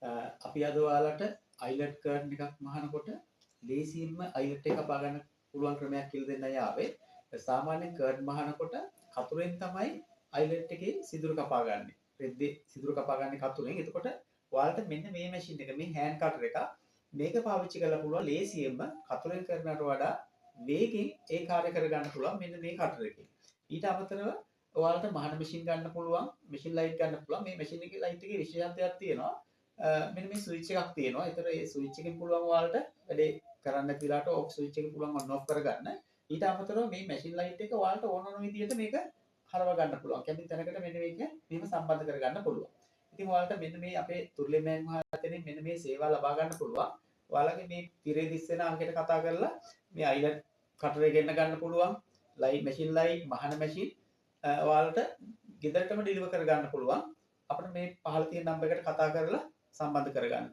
අපි අද ඔයාලට අයිලට් කර්න් එකක් මහනකොට ලේසියෙන්ම අයිලට් එක කපා ගන්න පුළුවන් ක්‍රමයක් කියලා දෙන්නයි ආවේ. සාමාන්‍යයෙන් කර්න් මහනකොට කතුරෙන් තමයි අයිලට් එකේ සිදුරු කපා ගන්න. රෙද්දේ සිදුරු කපා ගන්න කතුරෙන්. එතකොට ඔයාලට මෙන්න මේ මැෂින් එක මේ හෑන්ඩ් කටර් එක මේක පාවිච්චි කරලා පුළුවන් ලේසියෙන්ම කතුරෙන් කරනට වඩා වේගෙන් ඒ කාර්ය කරගන්න පුළුවන් මෙන්න මේ කටර් එකෙන්. ඊට අමතරව ඔයාලට මහන මැෂින් ගන්න පුළුවන්, මැෂින් ලයිට් ගන්න පුළුවන්. මේ මැෂින් එකේ ලයිට් එකේ විශේෂත්වයක් තියෙනවා. මෙන්න මේ ස්විච් එකක් තියෙනවා. ඒතර ඒ ස්විච් එකෙන් පුළුවන් ඔයාලට වැඩේ කරන්න නැති වෙලාවට ඔෆ් ස්විච් එක පුළුවන් ඔන් ඔෆ් කරගන්න. ඊට අමතරව මේ මැෂින් ලයිට් එක ඔයාලට ඕන ඕන විදිහට මේක හරව ගන්න පුළුවන්. කැමති තැනකට මෙන්න මේක මෙහෙම සම්බන්ධ කරගන්න පුළුවන්. ඉතින් ඔයාලට මෙන්න මේ අපේ තුර්ලේ මෑන් මහත්තයනේ මෙන්න මේ සේවා ලබා ගන්න පුළුවන්. ඔයාලගේ මේ තිරේ දිස්සෙන අංකයට කතා කරලා මේ අයිලට් කටර් එක ගෙන්න ගන්න පුළුවන්. ලයිට් මැෂින් ලයිට් මහන මැෂින් ඔයාලට ගෙදරටම ඩිලිවර් කර ගන්න පුළුවන්. අපිට මේ පහළ තියෙන නම්බර් එකට කතා කරලා සම්බන්ධ කරගන්න.